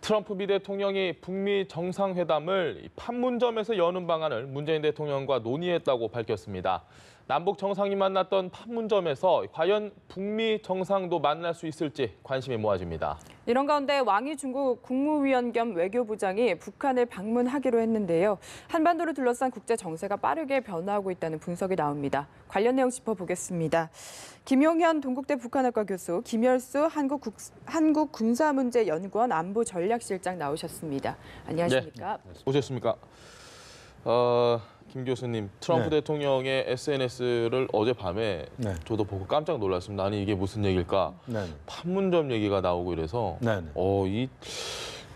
트럼프 미 대통령이 북미 정상회담을 판문점에서 여는 방안을 문재인 대통령과 논의했다고 밝혔습니다. 남북 정상이 만났던 판문점에서 과연 북미 정상도 만날 수 있을지 관심이 모아집니다. 이런 가운데 왕이 중국 국무위원 겸 외교부장이 북한을 방문하기로 했는데요. 한반도를 둘러싼 국제 정세가 빠르게 변화하고 있다는 분석이 나옵니다. 관련 내용 짚어보겠습니다. 김용현 동국대 북한학과 교수, 김열수 한국군사문제연구원 안보전략실장 나오셨습니다. 안녕하십니까? 네, 오셨습니까? 김 교수님, 트럼프 대통령의 SNS를 어젯밤에 저도 보고 깜짝 놀랐습니다. 아니 이게 무슨 얘기일까? 판문점 얘기가 나오고 이래서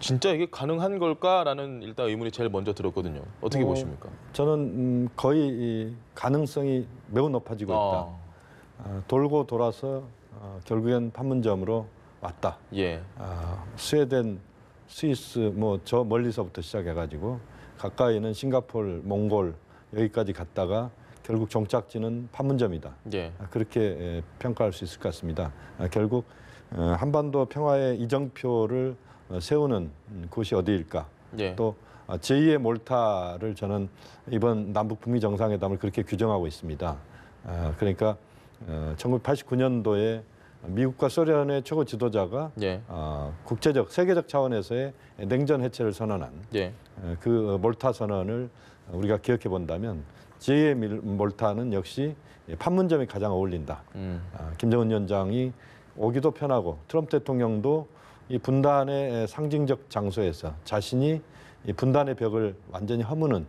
진짜 이게 가능한 걸까라는 일단 의문이 제일 먼저 들었거든요. 어떻게 보십니까? 저는 거의 이 가능성이 매우 높아지고 있다. 돌고 돌아서 결국엔 판문점으로 왔다. 스웨덴, 스위스 뭐 저 멀리서부터 시작해가지고 가까이는 싱가포르, 몽골 여기까지 갔다가 결국 종착지는 판문점이다. 그렇게 평가할 수 있을 것 같습니다. 결국 한반도 평화의 이정표를 세우는 곳이 어디일까? 또 제2의 몰타를 저는 이번 남북 북미 정상회담을 그렇게 규정하고 있습니다. 그러니까 1989년도에 미국과 소련의 최고 지도자가 국제적, 세계적 차원에서의 냉전 해체를 선언한 그 몰타 선언을 우리가 기억해 본다면 제2의 몰타는 역시 판문점이 가장 어울린다. 김정은 위원장이 오기도 편하고 트럼프 대통령도 이 분단의 상징적 장소에서 자신이 이 분단의 벽을 완전히 허무는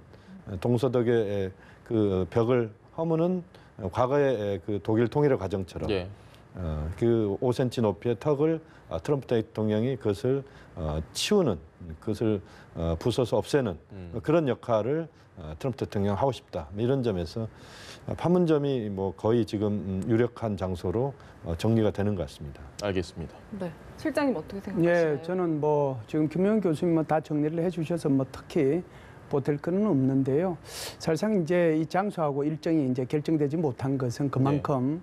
동서독의 그 벽을 허무는 과거의 그 독일 통일의 과정처럼 그 5cm 높이의 턱을 트럼프 대통령이 그것을 치우는, 그것을 부숴서 없애는 그런 역할을 트럼프 대통령 하고 싶다. 이런 점에서 판문점이 뭐 거의 지금 유력한 장소로 정리가 되는 것 같습니다. 알겠습니다. 네, 실장님 어떻게 생각하시나요? 저는 뭐 지금 김용현 교수님 다 정리를 해주셔서 뭐 특히 보탤 건 없는데요. 사실상 이제 이 장소하고 일정이 이제 결정되지 못한 것은 그만큼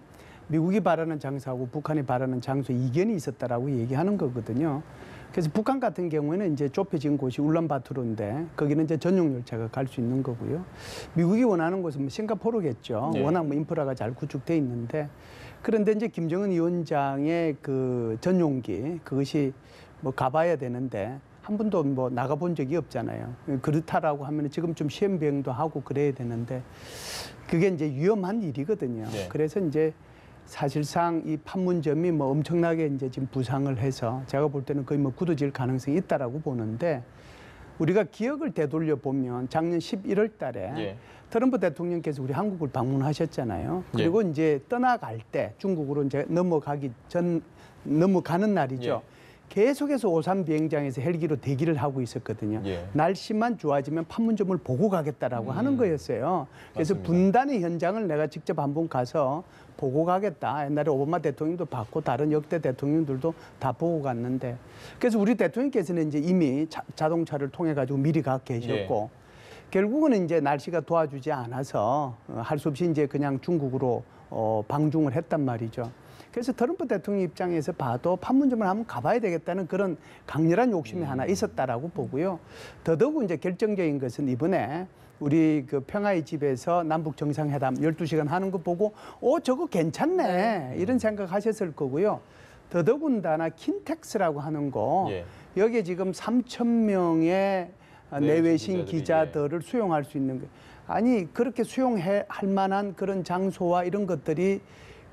미국이 바라는 장소하고 북한이 바라는 장소에 이견이 있었다라고 얘기하는 거거든요. 그래서 북한 같은 경우에는 이제 좁혀진 곳이 울란바토르인데 거기는 이제 전용 열차가 갈 수 있는 거고요. 미국이 원하는 곳은 뭐 싱가포르겠죠. 워낙 뭐 인프라가 잘 구축돼 있는데 그런데 이제 김정은 위원장의 그 전용기 그것이 뭐 가봐야 되는데 한 번도 뭐 나가본 적이 없잖아요. 그렇다라고 하면 지금 좀 시험 비행도 하고 그래야 되는데 그게 이제 위험한 일이거든요. 그래서 이제 사실상 이 판문점이 뭐 엄청나게 이제 지금 부상을 해서 제가 볼 때는 거의 뭐 굳어질 가능성이 있다라고 보는데 우리가 기억을 되돌려 보면 작년 11월 달에 트럼프 대통령께서 우리 한국을 방문하셨잖아요. 그리고 이제 떠나갈 때 중국으로 이제 넘어가는 날이죠. 계속해서 오산 비행장에서 헬기로 대기를 하고 있었거든요. 날씨만 좋아지면 판문점을 보고 가겠다라고 하는 거였어요. 그래서 분단의 현장을 내가 직접 한번 가서 보고 가겠다. 옛날에 오바마 대통령도 봤고 다른 역대 대통령들도 다 보고 갔는데 그래서 우리 대통령께서는 이제 이미 자동차를 통해 가지고 미리 가 계셨고 결국은 이제 날씨가 도와주지 않아서 할 수 없이 이제 그냥 중국으로 방중을 했단 말이죠. 그래서 트럼프 대통령 입장에서 봐도 판문점을 한번 가봐야 되겠다는 그런 강렬한 욕심이 하나 있었다라고 보고요. 더더욱 이제 결정적인 것은 이번에 우리 그 평화의 집에서 남북 정상회담 12시간 하는 거 보고 저거 괜찮네 이런 생각하셨을 거고요. 더더군다나 킨텍스라고 하는 거 여기에 지금 3,000명의 내외신 기자들을 수용할 수 있는 거. 아니 그렇게 수용할 만한 그런 장소와 이런 것들이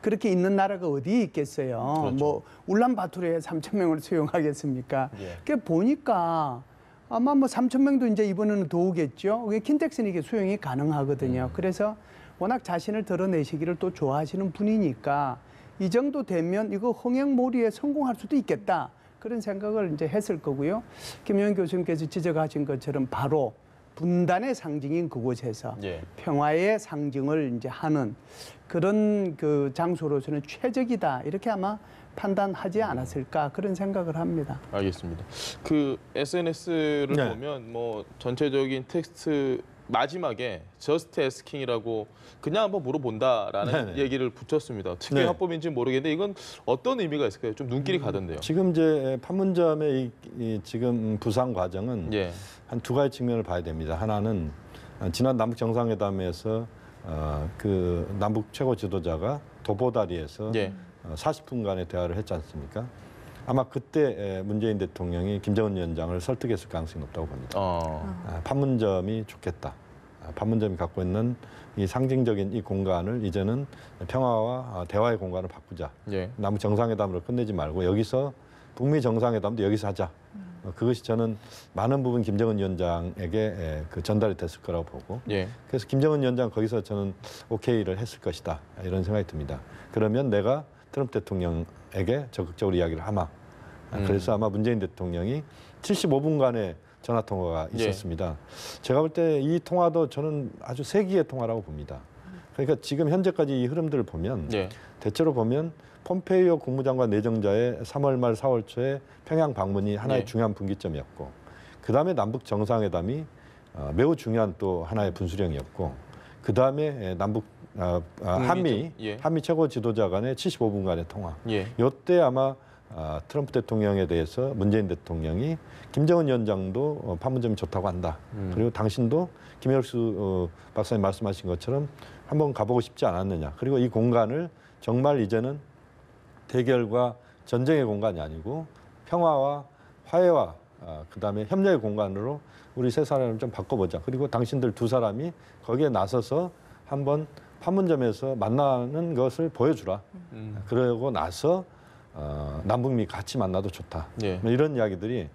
그렇게 있는 나라가 어디 있겠어요. 뭐 울란바토르에 3,000명을 수용하겠습니까? 그 보니까 아마 뭐 3,000명도 이제 이번에는 더 오겠죠. 그게 킨텍스는 이게 수용이 가능하거든요. 그래서 워낙 자신을 드러내시기를 또 좋아하시는 분이니까 이 정도 되면 이거 흥행몰이에 성공할 수도 있겠다. 그런 생각을 이제 했을 거고요. 김용현 교수님께서 지적하신 것처럼 바로 분단의 상징인 그곳에서 평화의 상징을 이제 하는 그런 그 장소로서는 최적이다. 이렇게 아마 판단하지 않았을까 그런 생각을 합니다. 알겠습니다. 그 SNS를 보면 뭐 전체적인 텍스트 마지막에 저스트 에스킹이라고 그냥 한번 물어본다라는 네네. 얘기를 붙였습니다. 특별 네. 화법인지 모르겠는데 이건 어떤 의미가 있을까요? 좀 눈길이 가던데요. 지금 이제 판문점의 이 지금 부상 과정은 예. 한 두 가지 측면을 봐야 됩니다. 하나는 지난 남북 정상회담에서 그 남북 최고 지도자가 도보다리에서 예. 40분간의 대화를 했지 않습니까? 아마 그때 문재인 대통령이 김정은 위원장을 설득했을 가능성이 높다고 봅니다. 판문점이 좋겠다. 판문점이 갖고 있는 이 상징적인 이 공간을 이제는 평화와 대화의 공간을 바꾸자. 예. 남북 정상회담으로 끝내지 말고 여기서 북미 정상회담도 여기서 하자. 그것이 저는 많은 부분 김정은 위원장에게 그 전달이 됐을 거라고 보고 예. 그래서 김정은 위원장 거기서 저는 오케이를 했을 것이다. 이런 생각이 듭니다. 그러면 내가 트럼프 대통령에게 적극적으로 이야기를 하마. 그래서 아마 문재인 대통령이 75분간의 전화 통화가 있었습니다. 제가 볼 때 이 통화도 저는 아주 세기의 통화라고 봅니다. 그러니까 지금 현재까지 이 흐름들을 보면 대체로 보면 폼페이오 국무장관 내정자의 3월 말 4월 초에 평양 방문이 하나의 중요한 분기점이었고 그다음에 남북 정상회담이 매우 중요한 또 하나의 분수령이었고 그다음에 남북 한미 최고 지도자 간의 75분간의 통화. 이때 아마 트럼프 대통령에 대해서 문재인 대통령이 김정은 위원장도 판문점이 좋다고 한다. 그리고 당신도 김일수 박사님 말씀하신 것처럼 한번 가보고 싶지 않았느냐. 그리고 이 공간을 정말 이제는 대결과 전쟁의 공간이 아니고 평화와 화해와 그다음에 협력의 공간으로 우리 세 사람을 좀 바꿔보자. 그리고 당신들 두 사람이 거기에 나서서 한번 판문점에서 만나는 것을 보여주라. 그러고 나서 남북미 같이 만나도 좋다. 이런 이야기들이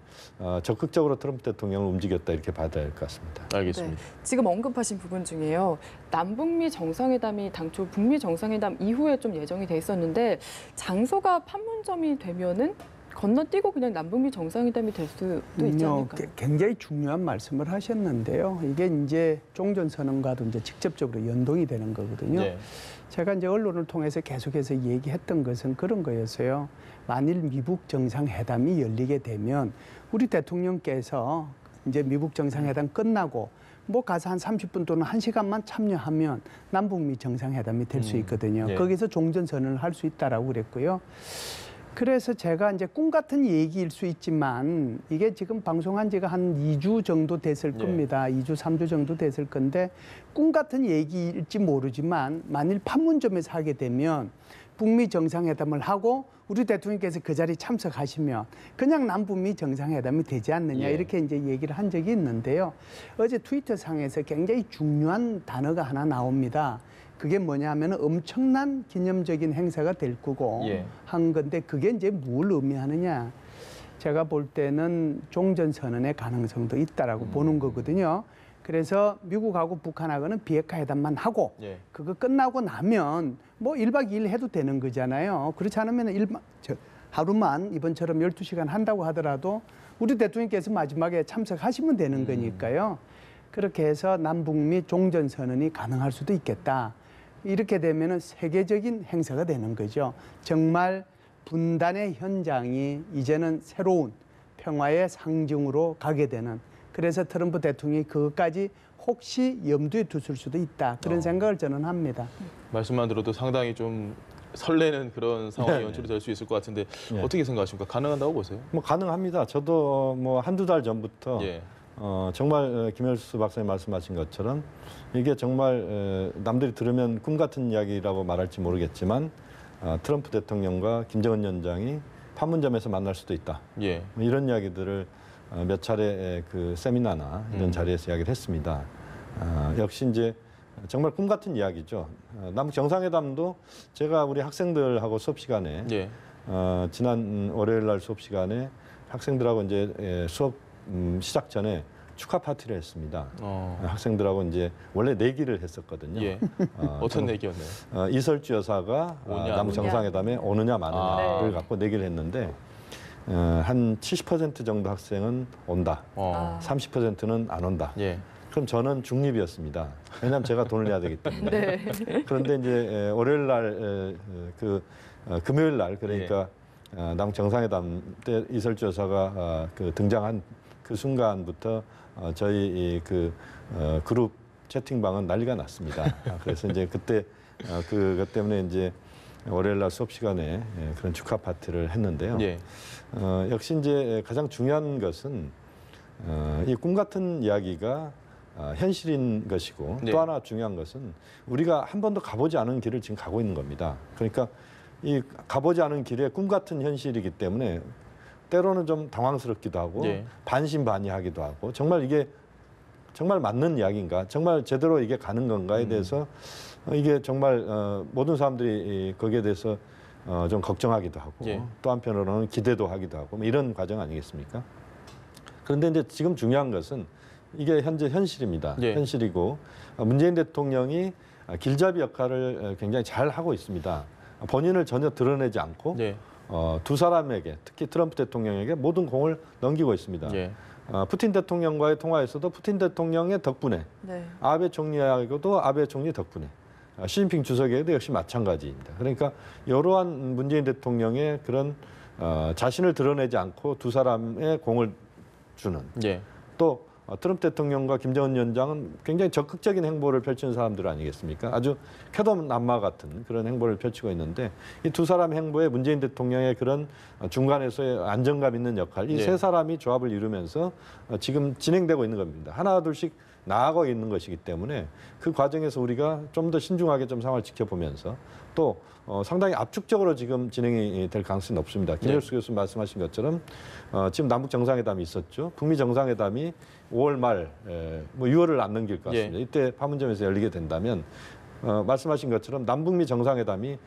적극적으로 트럼프 대통령을 움직였다 이렇게 봐야 될 것 같습니다. 알겠습니다. 네, 지금 언급하신 부분 중에요. 남북미 정상회담이 당초 북미 정상회담 이후에 좀 예정이 돼 있었는데 장소가 판문점이 되면은 건너뛰고 그냥 남북미 정상회담이 될 수도 있지 않을까요? 굉장히 중요한 말씀을 하셨는데요. 이게 이제 종전선언과도 이제 직접적으로 연동이 되는 거거든요. 제가 이제 언론을 통해서 계속해서 얘기했던 것은 그런 거였어요. 만일 미북 정상회담이 열리게 되면 우리 대통령께서 이제 미북 정상회담 끝나고 뭐 가서 한 30분 또는 1시간만 참여하면 남북미 정상회담이 될 수 있거든요. 거기서 종전선언을 할 수 있다라고 그랬고요. 그래서 제가 이제 꿈 같은 얘기일 수 있지만 이게 지금 방송한 지가 한 2주 정도 됐을 겁니다. 2주, 3주 정도 됐을 건데 꿈 같은 얘기일지 모르지만 만일 판문점에서 하게 되면 북미 정상회담을 하고 우리 대통령께서 그 자리에 참석하시면 그냥 남북미 정상회담이 되지 않느냐 이렇게 이제 얘기를 한 적이 있는데요. 어제 트위터상에서 굉장히 중요한 단어가 하나 나옵니다. 그게 뭐냐면 엄청난 기념적인 행사가 될 거고 한 건데 그게 이제 뭘 의미하느냐. 제가 볼 때는 종전선언의 가능성도 있다라고 보는 거거든요. 그래서 미국하고 북한하고는 비핵화 회담만 하고 그거 끝나고 나면 뭐 1박 2일 해도 되는 거잖아요. 그렇지 않으면 하루만 이번처럼 12시간 한다고 하더라도 우리 대통령께서 마지막에 참석하시면 되는 거니까요. 그렇게 해서 남북미 종전선언이 가능할 수도 있겠다. 이렇게 되면 세계적인 행사가 되는 거죠. 정말 분단의 현장이 이제는 새로운 평화의 상징으로 가게 되는 그래서 트럼프 대통령이 그것까지 혹시 염두에 두실 수도 있다. 그런 생각을 저는 합니다. 말씀만 들어도 상당히 좀 설레는 그런 상황이 연출이 될 수 있을 것 같은데 어떻게 생각하십니까? 가능하다고 보세요? 뭐 가능합니다. 저도 뭐 한두 달 전부터 정말 김일수 박사님 말씀하신 것처럼 이게 정말 남들이 들으면 꿈 같은 이야기라고 말할지 모르겠지만 트럼프 대통령과 김정은 위원장이 판문점에서 만날 수도 있다. 뭐 이런 이야기들을 몇 차례 그 세미나나 이런 자리에서 이야기를 했습니다. 역시 이제 정말 꿈 같은 이야기죠. 남북 정상회담도 제가 우리 학생들하고 수업 시간에 지난 월요일 날 수업 시간에 학생들하고 이제 수업 시작 전에 축하 파티를 했습니다. 학생들하고 이제 원래 내기를 했었거든요. 어떤 내기였나요? 이설주 여사가 남북 정상회담에 오느냐 마느냐를 갖고 내기를 했는데 한 70% 정도 학생은 온다. 30%는 안 온다. 그럼 저는 중립이었습니다. 왜냐하면 제가 돈을 내야 되기 때문에. 그런데 이제 월요일 날, 금요일 날 그러니까 남북 정상회담 때 이설주 여사가 등장한 그 순간부터 저희 그룹 채팅방은 난리가 났습니다. 그래서 이제 그때 그것 때문에 이제 월요일 날 수업 시간에 그런 축하 파티를 했는데요. 예. 역시 이제 가장 중요한 것은 이 꿈 같은 이야기가 현실인 것이고 네. 또 하나 중요한 것은 우리가 한 번도 가보지 않은 길을 지금 가고 있는 겁니다. 그러니까 이 가보지 않은 길에 꿈 같은 현실이기 때문에 때로는 좀 당황스럽기도 하고 예. 반신반의하기도 하고 정말 이게 정말 맞는 이야기인가, 정말 제대로 이게 가는 건가에 대해서 이게 정말 모든 사람들이 거기에 대해서 좀 걱정하기도 하고 예. 또 한편으로는 기대도 하기도 하고 뭐 이런 과정 아니겠습니까? 그런데 이제 지금 중요한 것은 이게 현재 현실입니다. 예. 현실이고 문재인 대통령이 길잡이 역할을 굉장히 잘 하고 있습니다. 본인을 전혀 드러내지 않고 예. 두 사람에게 특히 트럼프 대통령에게 모든 공을 넘기고 있습니다. 예. 푸틴 대통령과의 통화에서도 푸틴 대통령의 덕분에 네. 아베 총리하고도 아베 총리 덕분에 시진핑 주석에게도 역시 마찬가지입니다. 그러니까 이러한 문재인 대통령의 그런 자신을 드러내지 않고 두 사람의 공을 주는 예. 또 트럼프 대통령과 김정은 위원장은 굉장히 적극적인 행보를 펼치는 사람들 아니겠습니까? 아주 쾌도남마 같은 그런 행보를 펼치고 있는데 이 두 사람 행보에 문재인 대통령의 그런 중간에서의 안정감 있는 역할, 이 세 사람이 조합을 이루면서 지금 진행되고 있는 겁니다. 하나 둘씩 나아가고 있는 것이기 때문에 그 과정에서 우리가 좀 더 신중하게 좀 상황을 지켜보면서 또 상당히 압축적으로 지금 진행이 될 가능성이 높습니다. 김열수 교수 말씀하신 것처럼 지금 남북 정상회담이 있었죠. 북미 정상회담이 5월 말, 뭐 6월을 안 넘길 것 같습니다. 이때 판문점에서 열리게 된다면 말씀하신 것처럼 남북미 정상회담이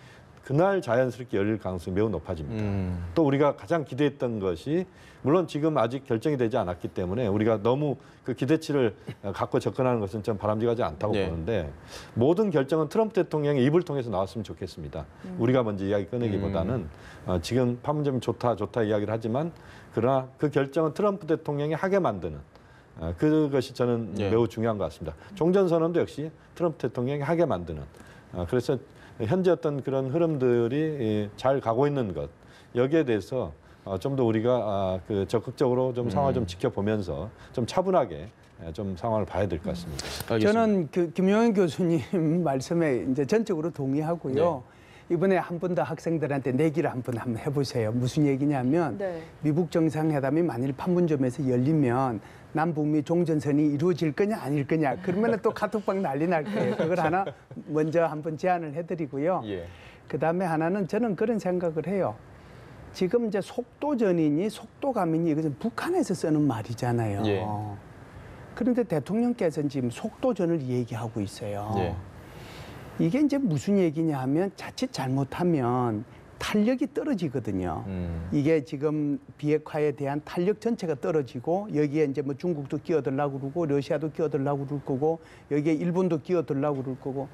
그날 자연스럽게 열릴 가능성이 매우 높아집니다. 또 우리가 가장 기대했던 것이 물론 지금 아직 결정이 되지 않았기 때문에 우리가 너무 그 기대치를 갖고 접근하는 것은 좀 바람직하지 않다고 보는데 모든 결정은 트럼프 대통령의 입을 통해서 나왔으면 좋겠습니다. 우리가 먼저 이야기 꺼내기보다는 지금 판문점이 좋다 이야기를 하지만 그러나 그 결정은 트럼프 대통령이 하게 만드는 그것이 저는 매우 중요한 것 같습니다. 종전선언도 역시 트럼프 대통령이 하게 만드는 그래서 현재 어떤 그런 흐름들이 잘 가고 있는 것 여기에 대해서 좀 더 우리가 그 적극적으로 좀 상황을 좀 지켜보면서 좀 차분하게 좀 상황을 봐야 될 것 같습니다. 알겠습니다. 저는 김용현 교수님 말씀에 이제 전적으로 동의하고요. 이번에 한 번 더 학생들한테 내기를 한번 해보세요. 무슨 얘기냐면 미국 정상회담이 만일 판문점에서 열리면 남북미 종전선이 이루어질 거냐 아닐 거냐 그러면 또 카톡방 난리 날 거예요. 그걸 하나 먼저 한번 제안을 해드리고요. 그다음에 하나는 저는 그런 생각을 해요. 지금 이제 속도전이니 속도감이니 이것은 북한에서 쓰는 말이잖아요. 그런데 대통령께서는 지금 속도전을 얘기하고 있어요. 이게 이제 무슨 얘기냐 하면 자칫 잘못하면 탄력이 떨어지거든요. 이게 지금 비핵화에 대한 탄력 전체가 떨어지고 여기에 이제 뭐 중국도 끼어들려고 그러고 러시아도 끼어들려고 그럴 거고 여기에 일본도 끼어들려고 그럴 거고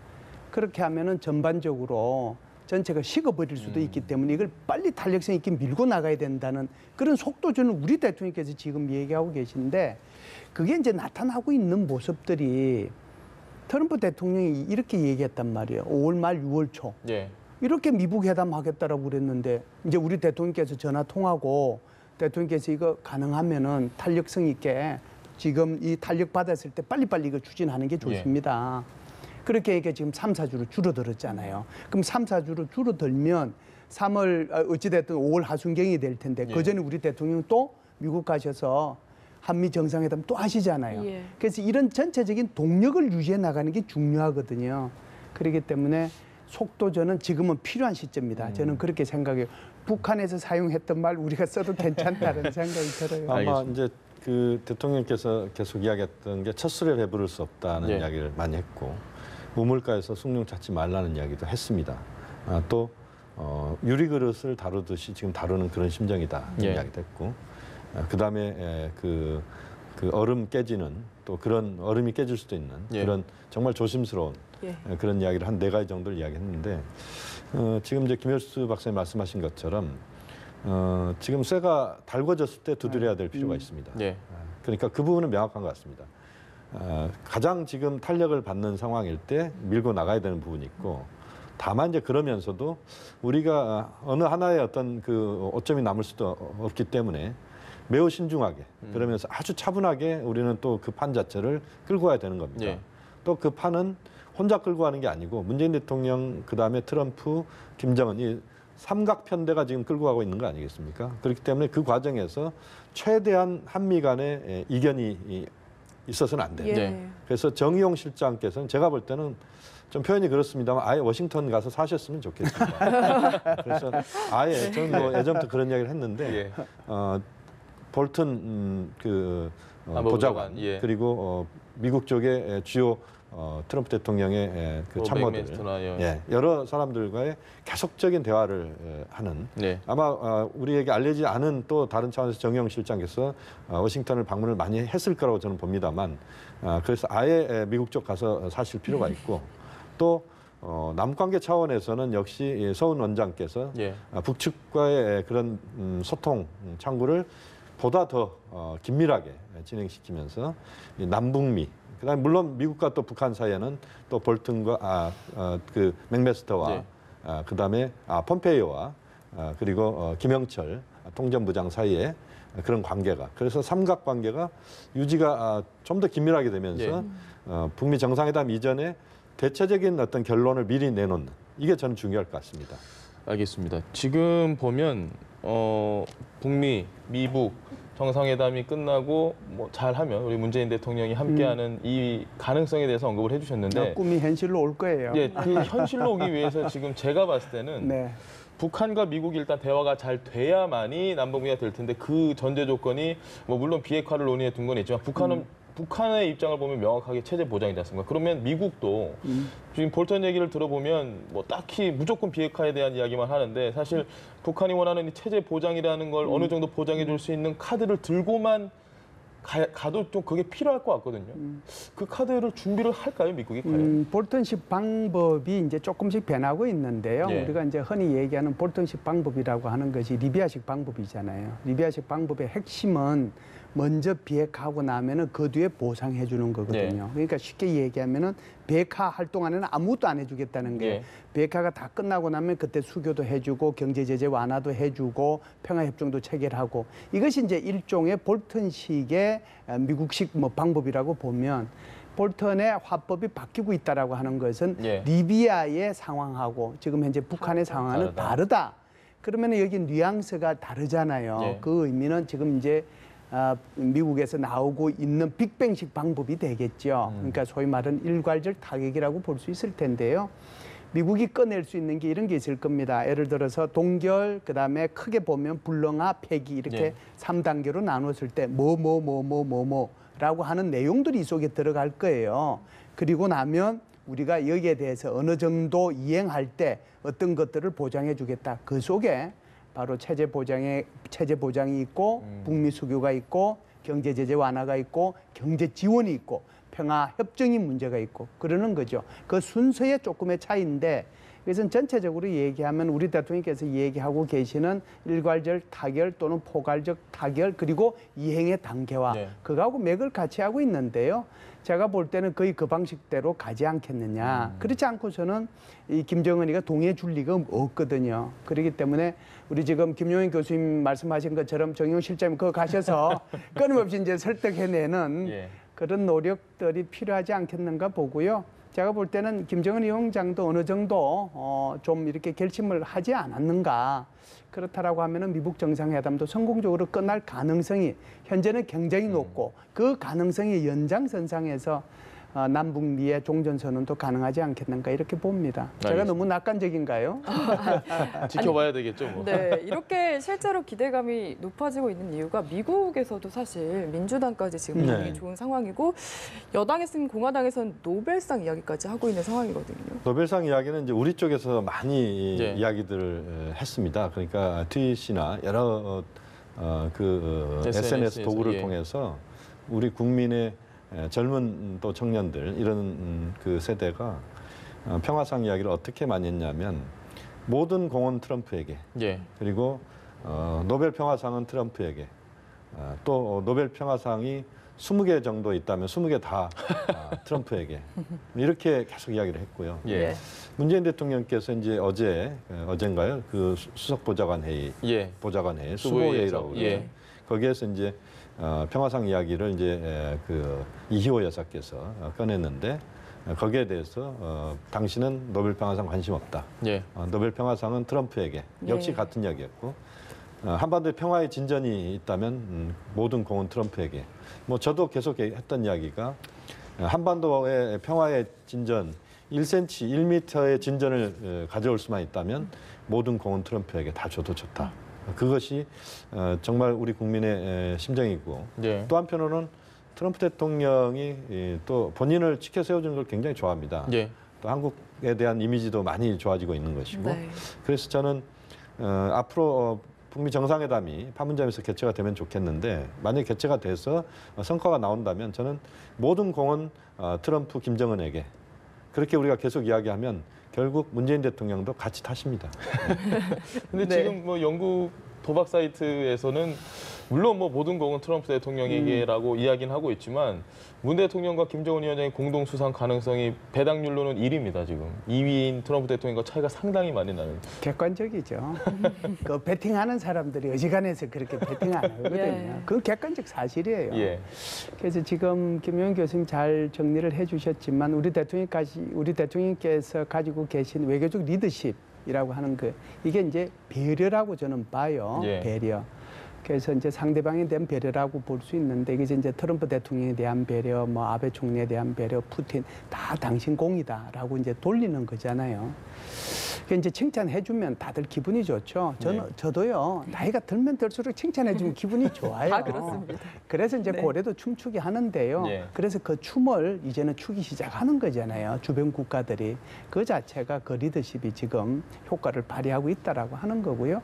그렇게 하면은 전반적으로 전체가 식어버릴 수도 있기 때문에 이걸 빨리 탄력성 있게 밀고 나가야 된다는 그런 속도전을 우리 대통령께서 지금 얘기하고 계신데 그게 이제 나타나고 있는 모습들이 트럼프 대통령이 이렇게 얘기했단 말이에요. 5월 말 6월 초. 이렇게 미북 회담 하겠다라고 그랬는데 이제 우리 대통령께서 전화 통하고 대통령께서 이거 가능하면은 탄력성 있게 지금 이 탄력 받았을 때 빨리빨리 이거 추진하는 게 좋습니다. 그렇게 이게 지금 3, 4주로 줄어들었잖아요. 그럼 3, 4주로 줄어들면 3월 어찌됐든 5월 하순경이 될 텐데 그 전에 우리 대통령 또 미국 가셔서 한미 정상회담 또 하시잖아요. 그래서 이런 전체적인 동력을 유지해 나가는 게 중요하거든요. 그렇기 때문에 속도전은 지금은 필요한 시점입니다. 저는 그렇게 생각해요. 북한에서 사용했던 말 우리가 써도 괜찮다는 생각이 들어요. 아마 이제 그 대통령께서 계속 이야기했던 게 첫 술에 배부를 수 없다는 이야기를 많이 했고 우물가에서 숭늉 찾지 말라는 이야기도 했습니다. 또 유리 그릇을 다루듯이 지금 다루는 그런 심정이다 이야기도 했고 그다음에 그 얼음 깨지는 또 그런 얼음이 깨질 수도 있는 그런 정말 조심스러운 그런 이야기를 한 4가지 정도를 이야기했는데 지금 이제 김열수 박사님 말씀하신 것처럼 지금 쇠가 달궈졌을 때 두드려야 될 필요가 있습니다. 그러니까 그 부분은 명확한 것 같습니다. 가장 지금 탄력을 받는 상황일 때 밀고 나가야 되는 부분이 있고 다만 이제 그러면서도 우리가 어느 하나의 어떤 그 오점이 남을 수도 없기 때문에 매우 신중하게 그러면서 아주 차분하게 우리는 또 그 판 자체를 끌고 가야 되는 겁니다. 또 그 판은 혼자 끌고 가는 게 아니고 문재인 대통령 그다음에 트럼프, 김정은 이 삼각편대가 지금 끌고 가고 있는 거 아니겠습니까? 그렇기 때문에 그 과정에서 최대한 한미 간의 이견이 있어서는 안 돼요. 예. 그래서 정의용 실장께서는 제가 볼 때는 좀 표현이 그렇습니다만 아예 워싱턴 가서 사셨으면 좋겠습니다. 그래서 아예 저는 뭐 예전부터 그런 이야기를 했는데 볼튼 보좌관 그리고 미국 쪽의 주요 트럼프 대통령의 그 참모들, 여러 사람들과의 계속적인 대화를 하는 아마 우리에게 알려지지 않은 또 다른 차원에서 정영 실장께서 워싱턴을 방문을 많이 했을 거라고 저는 봅니다만 그래서 아예 미국 쪽 가서 사실 필요가 있고 또 남관계 차원에서는 역시 서훈 원장께서 북측과의 그런 소통 창구를 보다 더 긴밀하게 진행시키면서 남북미 그다음에 물론 미국과 또 북한 사이에는 또 볼튼과 그 맥메스터와 그다음에 폼페이오와 그리고 김영철 통전부장 사이에 그런 관계가 그래서 삼각 관계가 유지가 좀 더 긴밀하게 되면서 북미 정상회담 이전에 대체적인 어떤 결론을 미리 내놓는 이게 저는 중요할 것 같습니다. 알겠습니다. 지금 보면 북미, 미북 정상회담이 끝나고 뭐 잘하면 우리 문재인 대통령이 함께하는 이 가능성에 대해서 언급을 해주셨는데 꿈이 현실로 올 거예요. 그 현실로 오기 위해서 지금 제가 봤을 때는 북한과 미국이 일단 대화가 잘 돼야만이 남북미가 될 텐데 그 전제 조건이 뭐 물론 비핵화를 논의해 둔 건 있지만 북한의 입장을 보면 명확하게 체제 보장이지 않습니까? 그러면 미국도 지금 볼턴 얘기를 들어보면 뭐 딱히 무조건 비핵화에 대한 이야기만 하는데 사실 북한이 원하는 이 체제 보장이라는 걸 어느 정도 보장해 줄 수 있는 카드를 들고만 가도 좀 그게 필요할 것 같거든요. 그 카드를 준비를 할까요, 미국이? 볼턴식 방법이 이제 조금씩 변하고 있는데요. 우리가 이제 흔히 얘기하는 볼턴식 방법이라고 하는 것이 리비아식 방법이잖아요. 리비아식 방법의 핵심은 먼저 비핵화하고 나면은 그 뒤에 보상해 주는 거거든요. 그러니까 쉽게 얘기하면은 비핵화 할 동안에는 아무것도 안 해주겠다는 게 비핵화가 다 끝나고 나면 그때 수교도 해주고 경제 제재 완화도 해주고 평화 협정도 체결하고 이것이 이제 일종의 볼턴식의 미국식 뭐 방법이라고 보면 볼턴의 화법이 바뀌고 있다라고 하는 것은 리비아의 상황하고 지금 현재 북한의 상황은 다르다. 그러면 여기 뉘앙스가 다르잖아요. 그 의미는 지금 이제 미국에서 나오고 있는 빅뱅식 방법이 되겠죠. 그러니까 소위 말하는 일괄적 타격이라고 볼 수 있을 텐데요. 미국이 꺼낼 수 있는 게 이런 게 있을 겁니다. 예를 들어서 동결, 그다음에 크게 보면 불능화, 폐기 이렇게 3단계로 나눴을 때 라고 하는 내용들이 이 속에 들어갈 거예요. 그리고 나면 우리가 여기에 대해서 어느 정도 이행할 때 어떤 것들을 보장해 주겠다. 그 속에 바로 체제 보장이 있고 북미 수교가 있고 경제 제재 완화가 있고 경제 지원이 있고 평화 협정이 문제가 있고 그러는 거죠. 그 순서의 조금의 차이인데 그것은 전체적으로 얘기하면 우리 대통령께서 얘기하고 계시는 일괄적 타결 또는 포괄적 타결 그리고 이행의 단계와 그거하고 맥을 같이 하고 있는데요. 제가 볼 때는 거의 그 방식대로 가지 않겠느냐. 그렇지 않고서는 이 김정은이가 동의해 줄 리가 없거든요. 그렇기 때문에 우리 지금 김용인 교수님 말씀하신 것처럼 정용 실장님 그거 가셔서 끊임없이 이제 설득해내는 그런 노력들이 필요하지 않겠는가 보고요. 제가 볼 때는 김정은 위원장도 어느 정도 좀 이렇게 결심을 하지 않았는가. 그렇다라고 하면은 미국 정상회담도 성공적으로 끝날 가능성이 현재는 굉장히 높고 그 가능성의 연장선상에서 남북미의 종전선언도 가능하지 않겠는가 이렇게 봅니다. 제가 너무 낙관적인가요? 지켜봐야 되겠죠. 뭐. 네, 이렇게 실제로 기대감이 높아지고 있는 이유가 미국에서도 사실 민주당까지 지금 분위기 좋은 상황이고 여당에서는 공화당에서는 노벨상 이야기까지 하고 있는 상황이거든요. 노벨상 이야기는 이제 우리 쪽에서 많이 이야기들을 했습니다. 그러니까 트윗이나 여러 SNS 도구를 통해서 우리 국민의 젊은 또 청년들 이런 그 세대가 평화상 이야기를 어떻게 많이 했냐면 모든 공은 트럼프에게 그리고 노벨 평화상은 트럼프에게 또 노벨 평화상이 20개 정도 있다면 20개 다 트럼프에게 이렇게 계속 이야기를 했고요. 문재인 대통령께서 이제 어젠가요? 그 수석 보좌관 회의, 수보회의라고 그러죠. 거기에서 이제 평화상 이야기를 이제 그 이희호 여사께서 꺼냈는데 거기에 대해서 당신은 노벨 평화상 관심 없다. 예. 노벨 평화상은 트럼프에게 역시 예. 같은 이야기였고 한반도에 평화의 진전이 있다면 모든 공은 트럼프에게. 뭐 저도 계속 했던 이야기가 한반도의 평화의 진전 1cm, 1m의 진전을 가져올 수만 있다면 모든 공은 트럼프에게 다 줘도 좋다. 그것이 정말 우리 국민의 심정이고 예. 또 한편으로는 트럼프 대통령이 또 본인을 지켜 세워주는 걸 굉장히 좋아합니다. 예. 또 한국에 대한 이미지도 많이 좋아지고 있는 것이고 네. 그래서 저는 앞으로 북미 정상회담이 판문점에서 개최가 되면 좋겠는데 만약에 개최가 돼서 성과가 나온다면 저는 모든 공은 트럼프, 김정은에게 그렇게 우리가 계속 이야기하면 결국 문재인 대통령도 같이 타십니다. 근데 네. 지금 뭐 영국 도박 사이트에서는 물론 뭐 모든 공은 트럼프 대통령에게라고 이야기는 하고 있지만 문 대통령과 김정은 위원장의 공동 수상 가능성이 배당률로는 1위입니다. 지금 2위인 트럼프 대통령과 차이가 상당히 많이 나는. 객관적이죠. 그 배팅하는 사람들이 어지간해서 그렇게 배팅 안 하거든요. 예. 그건 객관적 사실이에요. 예. 그래서 지금 김용현 교수님 잘 정리를 해주셨지만 우리 대통령께서 가지고 계신 외교적 리더십이라고 하는 그 이게 이제 배려라고 저는 봐요. 예. 배려. 그래서 이제 상대방에 대한 배려라고 볼 수 있는데 이게 이제 트럼프 대통령에 대한 배려, 뭐 아베 총리에 대한 배려, 푸틴 다 당신 공이다라고 이제 돌리는 거잖아요. 그 이제 칭찬해주면 다들 기분이 좋죠. 저도요 나이가 들면 들수록 칭찬해주면 기분이 좋아요. 다 그렇습니다. 그래서 이제 네. 고래도 춤추게 하는데요. 예. 그래서 그 춤을 이제는 추기 시작하는 거잖아요. 주변 국가들이 그 자체가 그 리더십이 지금 효과를 발휘하고 있다라고 하는 거고요.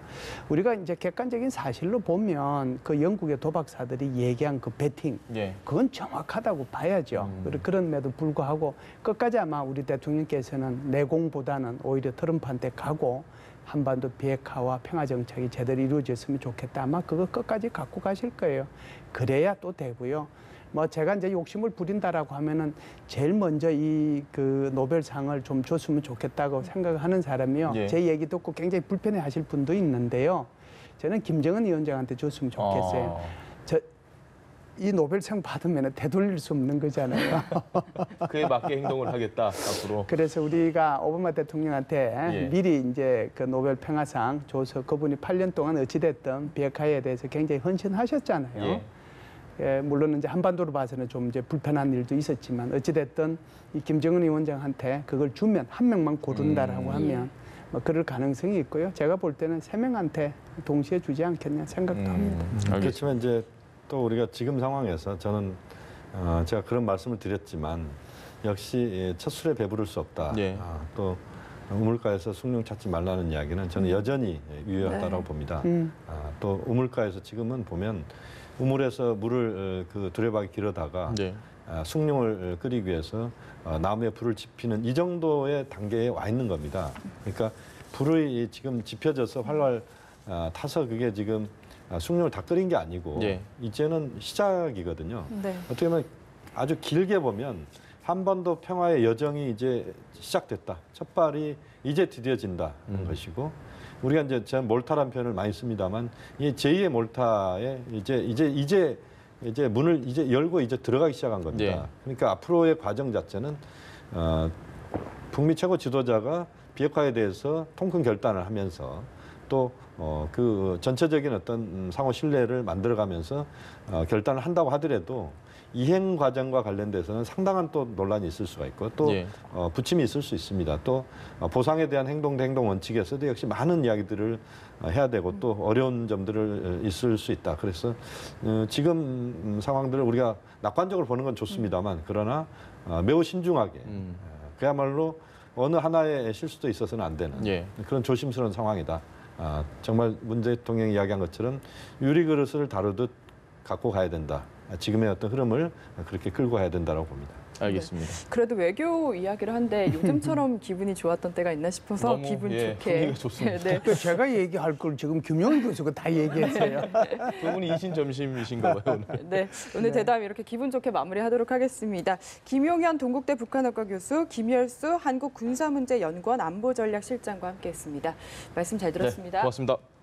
우리가 이제 객관적인 사실로 보면 그 영국의 도박사들이 얘기한 그 베팅 예. 그건 정확하다고 봐야죠. 그런데도 불구하고 끝까지 아마 우리 대통령께서는 내공보다는 오히려 트럼프한테 가고 한반도 비핵화와 평화 정책이 제대로 이루어졌으면 좋겠다. 아마 그거 끝까지 갖고 가실 거예요. 그래야 또 되고요. 뭐 제가 이제 욕심을 부린다라고 하면은 제일 먼저 이 그 노벨상을 좀 줬으면 좋겠다고 생각하는 사람이요. 예. 제 얘기 듣고 굉장히 불편해하실 분도 있는데요. 저는 김정은 위원장한테 줬으면 좋겠어요. 이 노벨상 받으면 되돌릴 수 없는 거잖아요. 그에 맞게 행동을 하겠다 앞으로. 그래서 우리가 오바마 대통령한테 예. 미리 이제 그 노벨 평화상 줘서 그분이 8년 동안 어찌됐든 비핵화에 대해서 굉장히 헌신하셨잖아요. 예. 예, 물론 이제 한반도로 봐서는 좀 이제 불편한 일도 있었지만 어찌됐든 이 김정은 위원장한테 그걸 주면 한 명만 고른다라고 하면 뭐 그럴 가능성이 있고요. 제가 볼 때는 3명한테 동시에 주지 않겠냐 생각도 합니다. 그렇지만 이제 또 우리가 지금 상황에서 저는 제가 그런 말씀을 드렸지만 역시 첫 술에 배부를 수 없다. 예. 또 우물가에서 숭늉 찾지 말라는 이야기는 저는 여전히 유효하다고 봅니다. 또 우물가에서 지금은 보면 우물에서 물을 그 두레박이 길어다가 네. 숭늉을 끓이기 위해서 나무에 불을 지피는 이 정도의 단계에 와 있는 겁니다. 그러니까 불이 지금 지펴져서 활활 타서 그게 지금 숭늉을 다 끓인 게 아니고 예. 이제는 시작이거든요. 네. 어떻게 보면 아주 길게 보면 한반도 평화의 여정이 이제 시작됐다. 첫 발이 이제 디뎌진다는 것이고 우리가 이제 저는 몰타라는 표현을 많이 씁니다만 이 제2의 몰타에 이제 문을 이제 열고 이제 들어가기 시작한 겁니다. 예. 그러니까 앞으로의 과정 자체는 북미 최고 지도자가 비핵화에 대해서 통큰 결단을 하면서 또 그 전체적인 어떤 상호 신뢰를 만들어가면서 결단을 한다고 하더라도 이행 과정과 관련돼서는 상당한 또 논란이 있을 수가 있고 또 예. 부침이 있을 수 있습니다. 또 보상에 대한 행동 원칙에서도 역시 많은 이야기들을 해야 되고 또 어려운 점들을 있을 수 있다. 그래서 지금 상황들을 우리가 낙관적으로 보는 건 좋습니다만 그러나 매우 신중하게 그야말로 어느 하나의 실수도 있어서는 안 되는 예. 그런 조심스러운 상황이다. 정말 문 대통령이 이야기한 것처럼 유리그릇을 다루듯 갖고 가야 된다. 지금의 어떤 흐름을 그렇게 끌고 가야 된다고 봅니다. 알겠습니다. 그래도 외교 이야기를 한데 요즘처럼 기분이 좋았던 때가 있나 싶어서 너무, 기분 예, 좋게. 분위기가 좋습니다. 네. 그 제가 얘기할 걸 지금 김용현 교수가 다 얘기했어요. 두 분이 이신점심이신가 봐요 오늘. 네, 오늘 대담 이렇게 기분 좋게 마무리하도록 하겠습니다. 김용현 동국대 북한학과 교수, 김열수 한국군사문제연구원 안보전략실장과 함께했습니다. 말씀 잘 들었습니다. 네, 고맙습니다.